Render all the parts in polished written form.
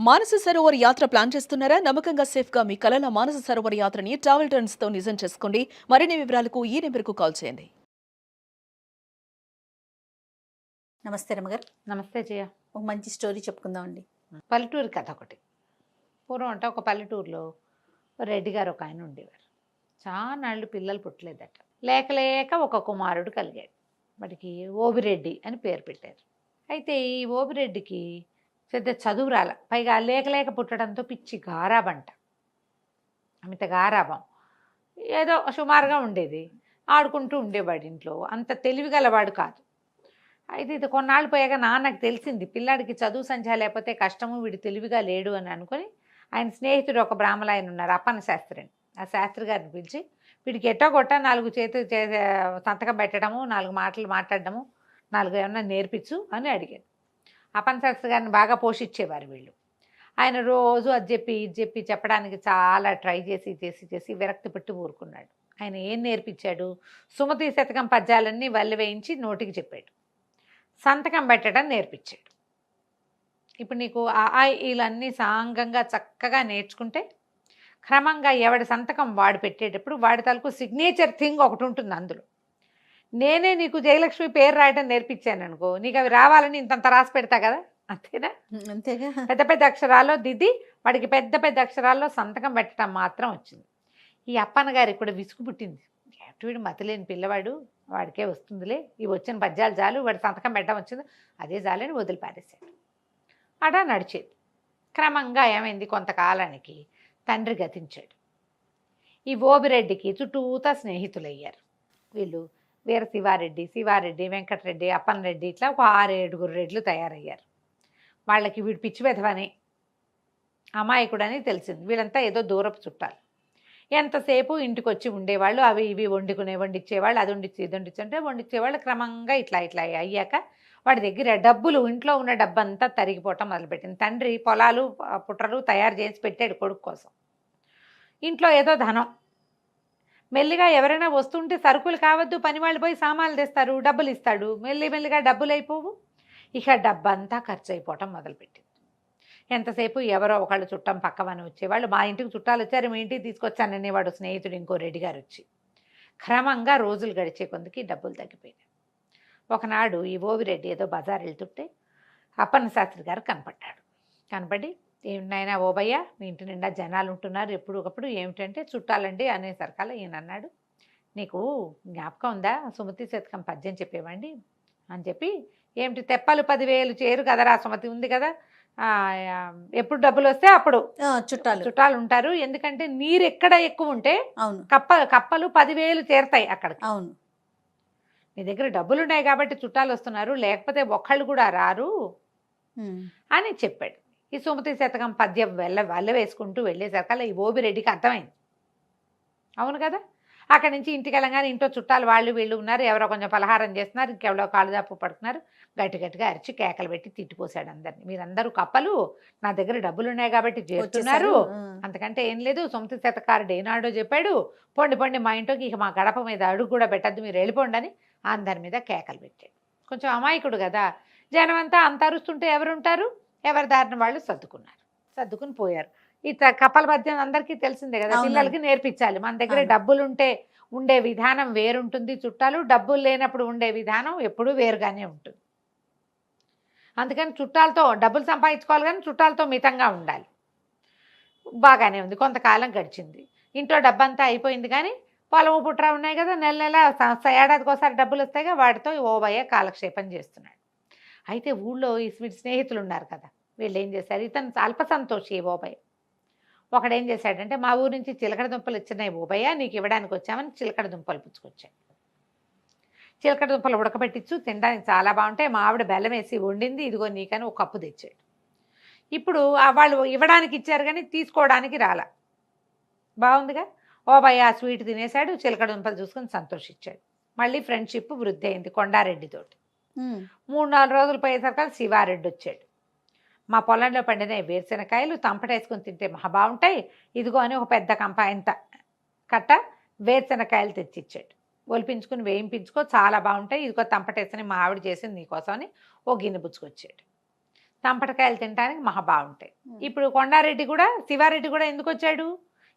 మానస సరోవర్ యాత్ర ప్లాన్ చేస్తున్నారా? నమ్మకంగా సేఫ్ గా మీ కలల మానస సరోవర్ యాత్రని ట్రావెల్ టర్న్స్ తో నిజం చేసుకోండి. మరిన్ని వివరాలకు ఈ నెంబర్కు కాల్ చేయండి. నమస్తే రమగారు. నమస్తే జయ. ఒక మంచి స్టోరీ చెప్పుకుందామండి. పల్లెటూరు కథ ఒకటి. పూర్వం అంటే ఒక పల్లెటూరులో రెడ్డి గారు ఒక ఆయన ఉండేవారు. చానాళ్ళు పిల్లలు పుట్టలేదట. లేక లేక ఒక కుమారుడు కలిగాడు. వాడికి ఓబిరెడ్డి అని పేరు పెట్టారు. అయితే ఈ ఓబిరెడ్డికి పెద్ద చదువు రాల, పైగా లేక లేక పుట్టడంతో పిచ్చి గారాబంట, అమిత గారాబం. ఏదో సుమారుగా ఉండేది, ఆడుకుంటూ ఉండేవాడు ఇంట్లో. అంత తెలివిగలవాడు కాదు. అయితే ఇది కొన్నాళ్ళు పోయాక నాన్నకు తెలిసింది, పిల్లాడికి చదువు సంధ్య లేకపోతే కష్టము, వీడు తెలివిగా లేడు అని అనుకుని ఆయన స్నేహితుడు ఒక బ్రాహ్మణ ఆయన ఉన్నారు, అప్పన్న శాస్త్రి అని. ఆ శాస్త్రి గారిని పిలిచి వీడికి ఎట్టో కొట్ట 4 చేతులు సంతకం పెట్టడము, 4 మాటలు మాట్లాడడము, 4 ఏమన్నా నేర్పించు అని అడిగాడు. అప్పన్న శాస్త్రి గారిని బాగా పోషించేవారు వీళ్ళు. ఆయన రోజు అది చెప్పి ఇది చెప్పి చెప్పడానికి చాలా ట్రై చేసి విరక్తి పెట్టి ఊరుకున్నాడు. ఆయన ఏం నేర్పించాడు? సుమతి శతకం పద్యాలన్నీ వల్లి వేయించి నోటికి చెప్పాడు. సంతకం పెట్టడం నేర్పించాడు. ఇప్పుడు నీకు ఇలన్నీ సాంగంగా చక్కగా నేర్చుకుంటే క్రమంగా ఎవడి సంతకం వాడు పెట్టేటప్పుడు వాడి తలకు సిగ్నేచర్ థింగ్ ఒకటి ఉంటుంది అందులో. నేనే నీకు జయలక్ష్మి పేరు రాయడం నేర్పించాను అనుకో, నీకు అవి రావాలని ఇంతంత రాసి పెడతా కదా, అంతేనా? అంతేగా. పెద్ద పెద్ద అక్షరాల్లో దిద్ది వాడికి పెద్ద పెద్ద అక్షరాల్లో సంతకం పెట్టడం మాత్రం వచ్చింది. ఈ అప్పన్న గారికి కూడా విసుగు పుట్టింది. వీడు మతిలేని పిల్లవాడు, వాడికే వస్తుందిలే, ఇవి వచ్చిన పద్యాలు చాలు, వాడి సంతకం పెట్టడం వచ్చింది, అదే చాలని వదిలిపారేశాడు. అలా నడిచేది. క్రమంగా ఏమైంది, కొంతకాలానికి తండ్రి గతించాడు. ఈ ఓబిరెడ్డికి చుట్టూతా స్నేహితులయ్యారు. వీళ్ళు వీర శివారెడ్డి, వెంకటరెడ్డి, అప్పన్నరెడ్డి, ఇట్లా ఒక 6-7 రెడ్లు తయారయ్యారు. వాళ్ళకి వీడు పిచ్చి వెధవని, అమాయకుడని తెలిసింది. వీళ్ళంతా ఏదో దూరపు చుట్టాలు. ఎంతసేపు ఇంటికి వచ్చి ఉండేవాళ్ళు, అవి ఇవి వండిచ్చేవాళ్ళు, అది వండిచ్చి ఇది వండిచ్చి అంటే వండిచ్చేవాళ్ళు. క్రమంగా ఇట్లా అయ్యాక వాడి దగ్గర డబ్బులు, ఇంట్లో ఉన్న డబ్బంతా తరిగిపోవటం మొదలుపెట్టింది. తండ్రి పొలాలు పుట్రలు తయారు చేసి పెట్టాడు కొడుకు కోసం. ఇంట్లో ఏదో ధనం, మెల్లిగా ఎవరైనా వస్తుంటే సరుకులు కావద్దు, పనివాళ్ళు పోయి సామాన్లు తెస్తారు, డబ్బులు ఇస్తాడు, మెల్లిగా డబ్బులు అయిపోవు. ఇక డబ్బంతా ఖర్చు అయిపోవటం మొదలుపెట్టింది. ఎంతసేపు ఎవరో ఒకళ్ళు చుట్టం పక్కవని వచ్చేవాళ్ళు. మా ఇంటికి చుట్టాలు వచ్చారు, మీ ఇంటికి తీసుకొచ్చాననేవాడు స్నేహితుడు ఇంకో రెడ్డి గారు వచ్చి. క్రమంగా రోజులు గడిచే కొందుకి డబ్బులు తగ్గిపోయినాయి. ఒకనాడు ఈ ఓవిరెడ్డి ఏదో బజార్ వెళ్తుంటే అప్పన్న శాస్త్రి గారు కనపడి, ఏమిటైనా ఓబయ్య, మీ ఇంటి నిండా జనాలు ఉంటున్నారు ఎప్పుడు ఒకప్పుడు, ఏమిటంటే చుట్టాలండి అనేసరికల ఈయన అన్నాడు, నీకు జ్ఞాపకం ఉందా, సుమతి శతకం పద్యం చెప్పేవండి అని చెప్పి, ఏమిటి తెప్పలు 10,000 చేరు కదరా, సుమతి ఉంది కదా, ఎప్పుడు డబ్బులు వస్తే అప్పుడు చుట్టాలు ఉంటారు, ఎందుకంటే నీరు ఎక్కడ ఎక్కువ ఉంటే కప్పలు 10,000 చేరుతాయి అక్కడికి. అవును, నీ దగ్గర డబ్బులు ఉన్నాయి కాబట్టి చుట్టాలు వస్తున్నారు, లేకపోతే ఒక్కళ్ళు కూడా రారు అని చెప్పాడు. ఈ సుమతి శతకం పద్యం వల్ల వేసుకుంటూ వెళ్ళేసరికల్లా ఈ ఓబిరెడ్డికి అర్థమైంది. అవును కదా, అక్కడి నుంచి ఇంటికి వెళ్ళగానే ఇంట్లో చుట్టాలు వాళ్ళు వీళ్ళు ఉన్నారు, ఎవరో కొంచెం పలహారం చేస్తున్నారు, ఇంకెవరో కాళ్ళదాపు పడుతున్నారు. గట్టిగా అరిచి కేకలు పెట్టి తిట్టిపోసాడు అందరినీ. మీరందరూ కప్పలు, నా దగ్గర డబ్బులు ఉన్నాయి కాబట్టి చేస్తున్నారు, అంతకంటే ఏం లేదు. సుమతి శతకారుడు ఏనాడో చెప్పాడు, పొండి మా ఇంట్లోకి ఇక మా గడప మీద అడుగు కూడా పెట్టద్దు, మీరు వెళ్ళిపోండి అని అందరి మీద కేకలు పెట్టాడు. కొంచెం అమాయకుడు కదా, జనం అంతా అంత అరుస్తుంటే ఎవరుంటారు, ఎవరి దారిన వాళ్ళు సర్దుకుని పోయారు. ఈ కప్పల పద్యం అందరికీ తెలిసిందే కదా, పిల్లలకి నేర్పించాలి. మన దగ్గర డబ్బులుంటే ఉండే విధానం వేరుంటుంది, చుట్టాలు డబ్బులు లేనప్పుడు ఉండే విధానం ఎప్పుడూ వేరుగానే ఉంటుంది. అందుకని చుట్టాలతో డబ్బులు సంపాదించుకోవాలి, కానీ చుట్టాలతో మితంగా ఉండాలి. బాగానే ఉంది. కొంతకాలం గడిచింది, ఇంట్లో డబ్బంతా అయిపోయింది, కానీ పొలము పుట్ర ఉన్నాయి కదా, నెల ఏడాదికి ఒకసారి డబ్బులు వస్తాయిగా, వాటితో ఓబయ్య కాలక్షేపం చేస్తున్నాడు. అయితే ఊళ్ళో ఈ స్నేహితులు ఉన్నారు కదా, వీళ్ళు ఏం చేశారు, ఇతను అల్ప సంతోషి ఓబయ్య. ఒకడేం చేశాడంటే, మా ఊరు నుంచి చిలకడ దుంపలు ఇచ్చినాయి ఓబయ్య, నీకు ఇవ్వడానికి వచ్చామని చిలకడ దుంపలు పుచ్చుకొచ్చాడు. చిలకడ దుంపలు ఉడకబెట్టించు, తినడానికి చాలా బాగుంటాయి, మా ఆవిడ బెల్లం వేసి వండింది, ఇదిగో నీకని ఒక కప్పు తెచ్చాడు. ఇప్పుడు వాళ్ళు ఇవ్వడానికి ఇచ్చారు కానీ తీసుకోవడానికి రాలా. బాగుందిగా, ఓబయ్య ఆ స్వీట్ తినేశాడు, చిలకడ దుంపలు చూసుకొని సంతోషించాడు. మళ్ళీ ఫ్రెండ్షిప్ వృద్ధి అయింది కొండారెడ్డితోటి. 3-4 రోజులు పోయేసరికి శివారెడ్డి వచ్చాడు. మా పొలంలో పండిన వేరుశెనకాయలు తంపటేసుకొని తింటే మహా బాగుంటాయి, ఇదిగో అని ఒక పెద్ద కంపాయంత కట్ట వేరుశెనకాయలు తెచ్చిచ్చాడు. ఒలిపించుకుని వేయింపించుకో, చాలా బాగుంటాయి, ఇదిగో తంపటేసుకొని మా ఆవిడ చేసింది నీకోసం అని ఓ గిన్నె పుచ్చుకొచ్చాడు. తంపటకాయలు తినడానికి మహా బాగుంటాయి. ఇప్పుడు కొండారెడ్డి కూడా శివారెడ్డి కూడా ఎందుకు వచ్చాడు?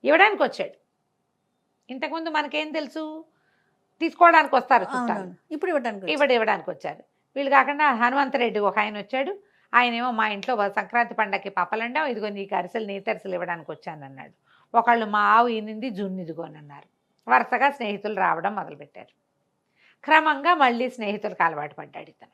ఇవ్వడానికి వచ్చాడు. ఇంతకుముందు మనకేం తెలుసు, తీసుకోవడానికి వస్తారు చుట్టాలు, అవునవును. ఇప్పుడు ఇవ్వడానికి ఇవ్వడానికి వచ్చారు. వీళ్ళు కాకుండా హనుమంతరెడ్డి ఒక ఆయన వచ్చాడు. ఆయనేమో మా ఇంట్లో సంక్రాంతి పండగకి పప్పలండాం, ఇదిగో నీకు అరిసెలు నేతరిసెలు ఇవ్వడానికి వచ్చానన్నాడు. ఒకళ్ళు మా ఆవు ఈనింది జున్ను ఇదిగోనన్నారు. వరుసగా స్నేహితులు రావడం మొదలుపెట్టారు. క్రమంగా మళ్ళీ స్నేహితులకు అలవాటు పడ్డాడు ఇతను.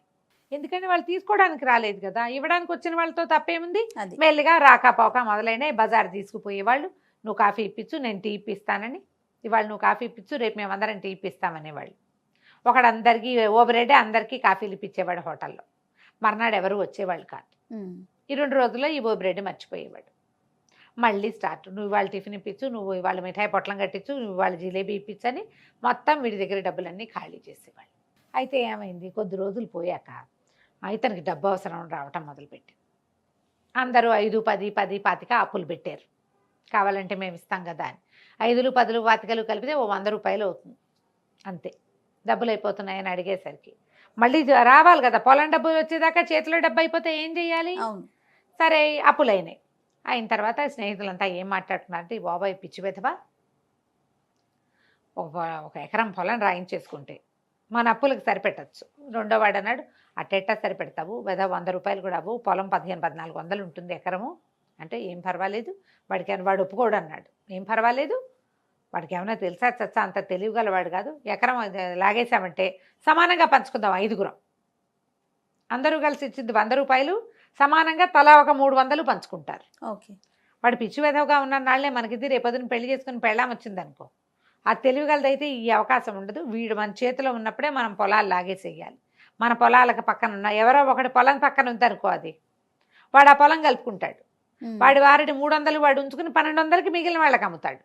ఎందుకంటే వాళ్ళు తీసుకోవడానికి రాలేదు కదా, ఇవ్వడానికి వచ్చిన వాళ్ళతో తప్పేముంది. అది మెల్లిగా రాకపోక మొదలైనాయి. బజార్ తీసుకుపోయేవాళ్ళు, నువ్వు కాఫీ ఇప్పించు, నేను టీ ఇప్పిస్తానని. ఇవాళ నువ్వు కాఫీ ఇప్పించు, రేపు మేమందరం టీ ఇప్పిస్తామనేవాళ్ళు. ఒకడందరికీ ఓబరెడ్డి అందరికీ కాఫీలు ఇప్పించేవాడు హోటల్లో. మర్నాడు ఎవరు వచ్చేవాళ్ళు కాదు. ఈ 2 రోజుల్లో ఈ ఓబరెడ్డి మర్చిపోయేవాడు. మళ్ళీ స్టార్ట్, నువ్వు ఇవాళ టిఫిన్ ఇప్పించు, నువ్వు ఇవాళ మిఠాయి పొట్లం కట్టించు, నువ్వు ఇవాళ జిలేబీ ఇప్పించని మొత్తం వీడి దగ్గర డబ్బులన్నీ ఖాళీ చేసేవాళ్ళు. అయితే ఏమైంది, కొద్ది రోజులు పోయాక ఇతనికి డబ్బు అవసరం రావటం మొదలుపెట్టి అందరూ 5, 10, 10, 25 అప్పులు పెట్టారు. కావాలంటే మేము ఇస్తాం కదా అని. 5, 10, 25 కలిపితే ఓ 100 రూపాయలు అవుతుంది అంతే. డబ్బులు అయిపోతున్నాయని అడిగేసరికి మళ్ళీ రావాలి కదా, పొలం డబ్బులు వచ్చేదాకా చేతిలో డబ్బు అయిపోతే ఏం చేయాలి? అవును. సరే అప్పులైనాయి. అయిన తర్వాత స్నేహితులంతా ఏం మాట్లాడుతున్నారంటే, ఈ బాబాయ్ పిచ్చి వెధవా, ఒక ఎకరం పొలం రాయించేసుకుంటే మన అప్పులకు సరిపెట్టచ్చు. రెండో వాడు అన్నాడు, అట్టెట్టా సరిపెడతావు వెధవ, 100 రూపాయలు కూడా అవ్వు, పొలం 1500-1400 ఉంటుంది ఎకరము అంటే. ఏం పర్వాలేదు వాడికి, వాడు ఒప్పుకోడు అన్నాడు. ఏం పర్వాలేదు, వాడికి ఏమైనా తెలుసా చచ్చా, అంత తెలివిగలవాడు కాదు. ఎకరం లాగేశామంటే సమానంగా పంచుకుందాం, 5గురం అందరూ కలిసి ఇచ్చింది 100 రూపాయలు, సమానంగా తలా ఒక 300 పంచుకుంటారు. ఓకే. వాడు పిచ్చి వెధవగా ఉన్న నాళ్లే మనకిది రేపొద్దున పెళ్లి చేసుకుని పెళ్ళాం వచ్చిందనుకో, ఆ తెలివిగలదైతే ఈ అవకాశం ఉండదు. వీడు మన చేతిలో ఉన్నప్పుడే మనం పొలాలు లాగేసేయాలి. మన పొలాలకు పక్కన ఉన్న ఎవరో ఒకటి పొలం పక్కన ఉందనుకో, అది వాడు ఆ పొలం కలుపుకుంటాడు. వాడి 300 వాడు ఉంచుకుని 1200కి మిగిలిన వాళ్ళకి అమ్ముతాడు.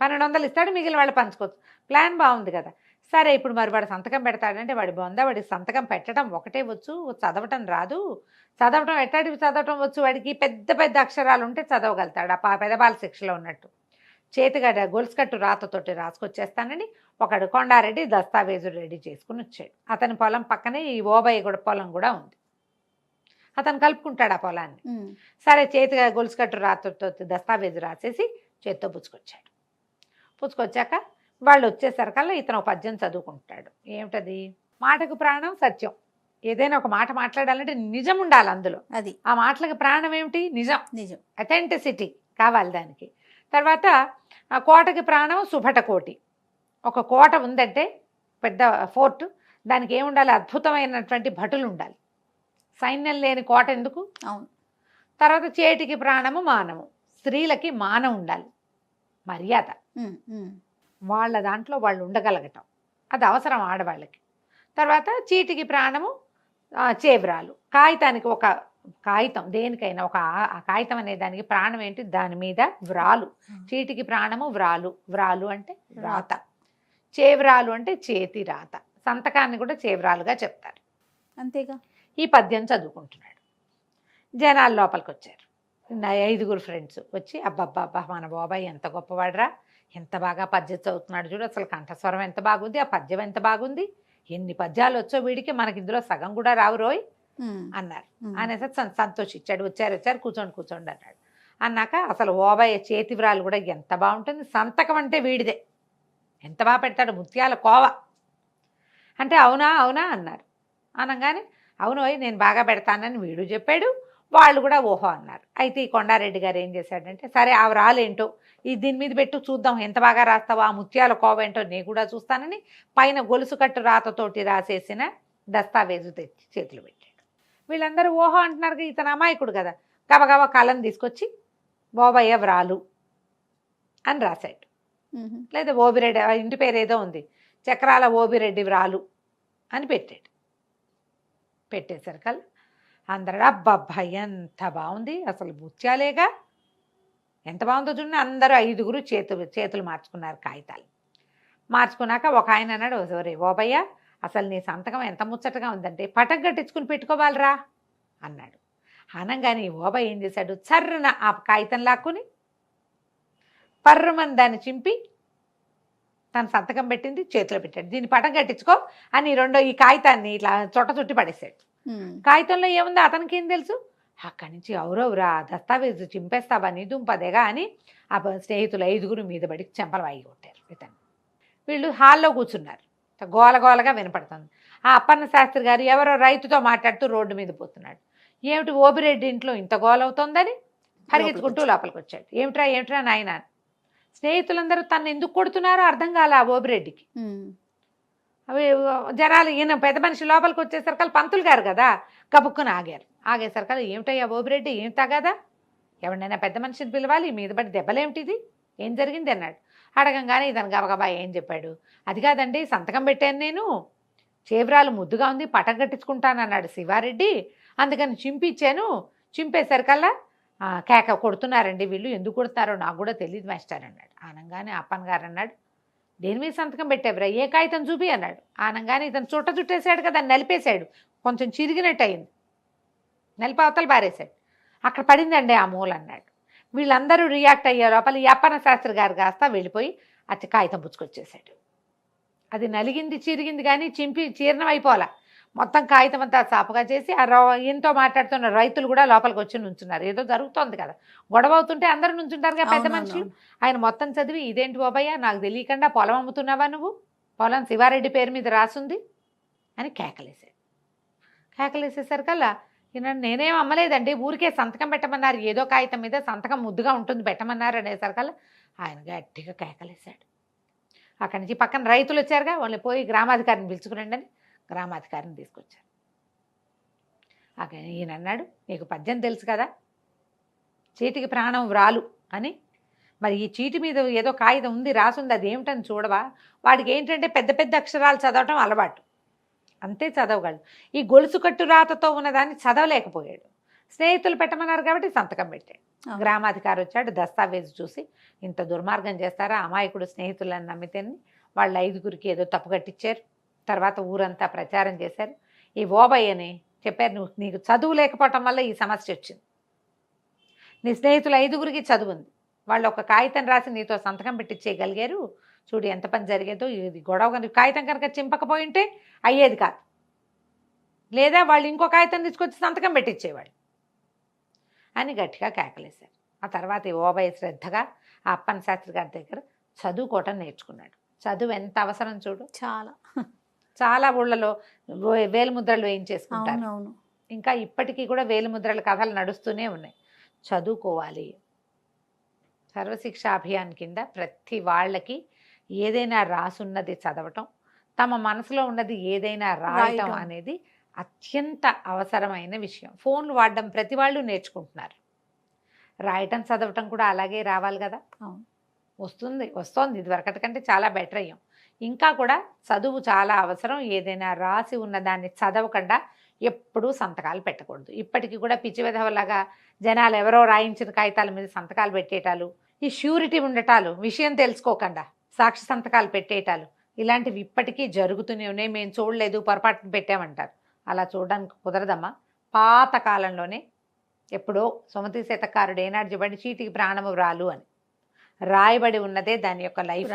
1200 ఇస్తాడు, మిగిలిన వాళ్ళు పంచుకోవచ్చు. ప్లాన్ బాగుంది కదా. సరే ఇప్పుడు మరి వాడు సంతకం పెడతాడంటే వాడి బొందా, వాడికి సంతకం పెట్టడం ఒకటే వచ్చు, చదవటం రాదు. చదవటం ఎట్టాడివి చదవటం వచ్చు వాడికి, పెద్ద పెద్ద అక్షరాలు ఉంటే చదవగలుగుతాడు. ఆ పెదబాల శిక్షలో ఉన్నట్టు చేతిగడ్డ గొలుసుకట్టు రాతతోటి రాసుకొచ్చేస్తానని ఒకడు కొండారెడ్డి దస్తావేజులు రెడీ చేసుకుని వచ్చాడు. అతని పొలం పక్కనే ఈ ఓబయ్య కూడా పొలం కూడా ఉంది. అతను కలుపుకుంటాడు ఆ పొలాన్ని. సరే చేతిగా గొలుసుకట్టు రాతతో దస్తావేజు రాసేసి చేత్తో పుచ్చుకొచ్చాడు. పుచ్చుకొచ్చాక వాళ్ళు వచ్చేసరికల్లా ఇతను ఒక పద్యం చదువుకుంటాడు. ఏమిటది? మాటకు ప్రాణం సత్యం. ఏదైనా ఒక మాట మాట్లాడాలంటే నిజం ఉండాలి అందులో. అది ఆ మాటలకు ప్రాణం ఏమిటి? నిజం. నిజం. అథెంటిసిటీ కావాలి దానికి. తర్వాత ఆ కోటకి ప్రాణం సుభటకోటి. ఒక కోట ఉందంటే పెద్ద ఫోర్ట్, దానికి ఏముండాలి? అద్భుతమైనటువంటి భటులు ఉండాలి. సైన్యం లేని కోట ఎందుకు? అవును. తర్వాత చేటికి ప్రాణము మానము. స్త్రీలకి మానం ఉండాలి, మర్యాద. వాళ్ళ దాంట్లో వాళ్ళు ఉండగలగటం, అది అవసరం ఆడవాళ్ళకి. తర్వాత చీటికి ప్రాణము చేవ్రాలు. కాగితానికి ఒక కాగితం, దేనికైనా ఒక ఆ కాగితం అనే దానికి ప్రాణం ఏంటి? దాని మీద వ్రాలు. చీటికి ప్రాణము వ్రాలు. వ్రాలు అంటే రాత, చేవ్రాలు అంటే చేతి రాత. సంతకాన్ని కూడా చేవ్రాలుగా చెప్తారు. అంతేగా. ఈ పద్యం చదువుకుంటున్నాడు. జనాలు లోపలికి వచ్చారు. 5గురు ఫ్రెండ్స్ వచ్చి, అబ్బబ్బబ్బా మన బాబాయ్ ఎంత గొప్పవాడరా, ఎంత బాగా పద్యం చదువుతున్నాడు చూడు, అసలు కంఠస్వరం ఎంత బాగుంది, ఆ పద్యం ఎంత బాగుంది, ఎన్ని పద్యాలు వచ్చో వీడికి, మనకి ఇందులో సగం కూడా రావు రోయ్ అన్నారు. అనేసి సంతోషించాడు. వచ్చారు కూర్చోండి అన్నాడు. అన్నాక అసలు ఓబయ్య చేతి వ్రాలు కూడా ఎంత బాగుంటుంది, సంతకం అంటే వీడిదే, ఎంత బాగా పెడతాడు, ముత్యాల కోవ అంటే. అవునా అన్నారు. అనగానే అవును నేను బాగా పెడతానని వీడు చెప్పాడు, వాళ్ళు కూడా ఓహో అన్నారు. అయితే ఈ కొండారెడ్డి గారు ఏం చేశాడంటే, సరే ఆ వ్రాలేంటో దీని మీద పెట్టు చూద్దాం, ఎంత బాగా రాస్తావో, ఆ ముత్యాల కోవ ఏంటో నేను కూడా చూస్తానని పైన గొలుసు కట్టు రాతతోటి రాసేసిన దస్తావేజు తెచ్చి చేతులు పెట్టాడు. వీళ్ళందరూ ఓహో అంటున్నారు. ఇతను అమాయకుడు కదా, గబగబా కలం తీసుకొచ్చి ఓబయ్య వ్రాలు అని రాశాడు. లేదా ఓబిరెడ్డి, ఇంటి పేరు ఏదో ఉంది, చక్రాల ఓబిరెడ్డి వ్రాలు అని పెట్టాడు. పెట్టేసరికల్లా అందరూ అబ్బబ్బా ఎంత బాగుంది, అసలు ముత్యాలేగా, ఎంత బాగుందో చూడండి. అందరూ 5గురు చేతులు మార్చుకున్నారు కాగితాలు. మార్చుకున్నాక ఒక ఆయన అన్నాడు, ఒరే ఓబయ్య అసలు నీ సంతకం ఎంత ముచ్చటగా ఉందంటే పటం కట్టించుకుని పెట్టుకోవాలరా అన్నాడు. అనగానే ఓబయ్య ఏం చేశాడు, చర్రన ఆ కాగితం లాక్కుని పర్రమని దాన్ని చింపి తన సంతకం పెట్టింది చేతిలో పెట్టాడు. దీన్ని పటం కట్టించుకో అని ఈ కాగితాన్ని ఇట్లా చుట్టి పడేశాడు. కాగితంలో ఏముందో అతనికి ఏం తెలుసు, అక్కడి నుంచి ఎవరెవరా దస్తావేజు చింపేస్తావా నీ దుంపదేగా అని ఆ స్నేహితులు 5 మీద పడి చెంపలు వాయి కొట్టారు ఇతను. వీళ్ళు హాల్లో కూర్చున్నారు, గోలగోలగా వినపడుతుంది. ఆ అప్పన్న శాస్త్రి గారు ఎవరో రైతుతో మాట్లాడుతూ రోడ్డు మీద పోతున్నాడు. ఏమిటి ఓబిరెడ్డి ఇంట్లో ఇంత గోల అవుతోందని పరిగెత్తుకుంటూ లోపలికి వచ్చాడు. ఏమిట్రా నాయన. స్నేహితులందరూ తను ఎందుకు కొడుతున్నారో అర్థం కాలే ఆ ఓబిరెడ్డికి. అవి జనాలు ఈయన పెద్ద మనిషి లోపలికి వచ్చేసరికి పంతులు గారు కదా కబుక్కుని ఆగేసరికి ఏమిటయ్యా ఓబిరెడ్డి ఏం తగదా, ఎవరినైనా పెద్ద మనిషిని పిలవాలి, మీద పడి దెబ్బలేమిటిది, ఏం జరిగింది అన్నాడు. అడగంగానే ఇతను గబగబా ఏం చెప్పాడు. అది కాదండి సంతకం పెట్టాను నేను, చేబ్రాలు ముద్దుగా ఉంది పటం కట్టించుకుంటానన్నాడు శివారెడ్డి, అందుకని చింపిచ్చాను, చింపేసరికల్లా కేక కొడుతున్నారండి వీళ్ళు, ఎందుకు కొడుతున్నారో నాకు కూడా తెలియదు మాస్టర్ అన్నాడు. ఆనంగానే అప్పన్ గారు అన్నాడు, దేని మీద సంతకం పెట్టావురా, ఏ కాగితం చూపి అన్నాడు. ఆనంగానే ఇతను చుట్టేసాడు కదా, నలిపేశాడు, కొంచెం చిరిగినట్టు అయింది, నలిపి అవతల పారేశాడు. అక్కడ పడిందండి ఆ మూల అన్నాడు. వీళ్ళందరూ రియాక్ట్ అయ్యే లోపల ఈ అప్పన్న శాస్త్రి గారు కాస్త వెళ్ళిపోయి అతి కాగితం పుచ్చుకొచ్చేసాడు. అది నలిగింది చిరిగింది కానీ చింపి చీర్ణం అయిపోవాల, మొత్తం కాగితం అంతా సాపుగా చేసి ఆ ఈయనతో మాట్లాడుతున్న రైతులు కూడా లోపలికి వచ్చి నుంచున్నారు. ఏదో జరుగుతోంది కదా, గొడవ అవుతుంటే అందరూ నుంచుంటారు కదా పెద్ద మనుషులు. ఆయన మొత్తం చదివి, ఇదేంటి బాబయ్య నాకు తెలియకుండా పొలం అమ్ముతున్నావా నువ్వు, పొలం శివారెడ్డి పేరు మీద రాసుంది అని కేకలేశాడు. కేకలేసేసరికల్లా ఈయన నేనేం అమ్మలేదండి, ఊరికే సంతకం పెట్టమన్నారు, ఏదో కాగితం మీద సంతకం ముద్దుగా ఉంటుంది పెట్టమన్నారు అనేసరికల్లా ఆయన గట్టిగా కేకలేశాడు. అక్కడి నుంచి పక్కన రైతులు వచ్చారుగా, వాళ్ళని పోయి గ్రామాధికారిని పిలుచుకురండి అని గ్రామాధికారిని తీసుకొచ్చారు. అక్కడ ఈయన అన్నాడు, నీకు పద్యం తెలుసు కదా, చీటికి ప్రాణం వ్రాలు అని, మరి ఈ చీటి మీద ఏదో కాగితం ఉంది రాసుంది, అది ఏమిటని చూడవా. వాడికి ఏంటంటే పెద్ద పెద్ద అక్షరాలు చదవటం అలవాటు, అంతే చదవగలడు. ఈ గొలుసు కట్టు రాతతో ఉన్నదాన్ని చదవలేకపోయాడు. స్నేహితులు పెట్టమన్నారు కాబట్టి సంతకం పెట్టాడు. గ్రామాధికారి వచ్చాడు, దస్తావేజు చూసి ఇంత దుర్మార్గం చేస్తారా, అమాయకుడు స్నేహితులను నమ్మితేని వాళ్ళు 5 ఏదో తప్పు కట్టించారు. తర్వాత ఊరంతా ప్రచారం చేశారు. ఈ ఓబయ్యని చెప్పారు, నీకు చదువు లేకపోవటం వల్ల ఈ సమస్య వచ్చింది, నీ స్నేహితులు 5 చదువు ఉంది, వాళ్ళు ఒక కాగితం రాసి నీతో సంతకం పెట్టించేయగలిగారు, చూడు ఎంత పని జరిగేదో. ఇది గొడవ కాగితం కనుక చింపకపోయి ఉంటే అయ్యేది కాదు, లేదా వాళ్ళు ఇంకో కాగితం తీసుకొచ్చి సంతకం పెట్టించేవాళ్ళు అని గట్టిగా కేకలేశారు. ఆ తర్వాత ఈ ఓబయ్య శ్రద్ధగా ఆ అప్పన్న శాస్త్రి గారి దగ్గర చదువుకోవటం నేర్చుకున్నాడు. చదువు ఎంత అవసరం చూడు, చాలా ఊళ్ళలో వేలిముద్రలు వేయించేసుకుంటారు. ఇంకా ఇప్పటికీ కూడా వేలిముద్రల కథలు నడుస్తూనే ఉన్నాయి. చదువుకోవాలి. సర్వశిక్ష అభియాన్ కింద ప్రతి వాళ్ళకి ఏదైనా రాసున్నది చదవటం, తమ మనసులో ఉన్నది ఏదైనా రాయటం అనేది అత్యంత అవసరమైన విషయం. ఫోన్లు వాడడం ప్రతి వాళ్ళు నేర్చుకుంటున్నారు, రాయటం చదవటం కూడా అలాగే రావాలి కదా. వస్తోంది ఇదివరకటి కంటే చాలా బెటర్ అయ్యాం. ఇంకా కూడా చదువు చాలా అవసరం. ఏదైనా రాసి ఉన్న దాన్ని చదవకుండా ఎప్పుడూ సంతకాలు పెట్టకూడదు. ఇప్పటికీ కూడా పిచ్చి విధవలాగా జనాలు ఎవరో రాయించిన కాగితాల మీద సంతకాలు పెట్టేటాలు, ఈ ష్యూరిటీ ఉండటాలు, విషయం తెలుసుకోకుండా సాక్షి సంతకాలు పెట్టేటాలు, ఇలాంటివి ఇప్పటికీ జరుగుతూనే ఉన్నాయి. మేము చూడలేదు, పొరపాటున పెట్టామంటారు. అలా చూడడానికి కుదరదమ్మా. పాత కాలంలోనే ఎప్పుడో సుమతి శతకారుడు ఏనాడు చెప్పండి, చీటికి ప్రాణము వ్రాలు అని రాయబడి ఉన్నదే దాని యొక్క లైఫ్.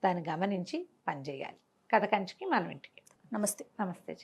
దాన్ని గమనించి పనిచేయాలి. కథ కంచికి మనం ఇంటికి. నమస్తే. నమస్తే.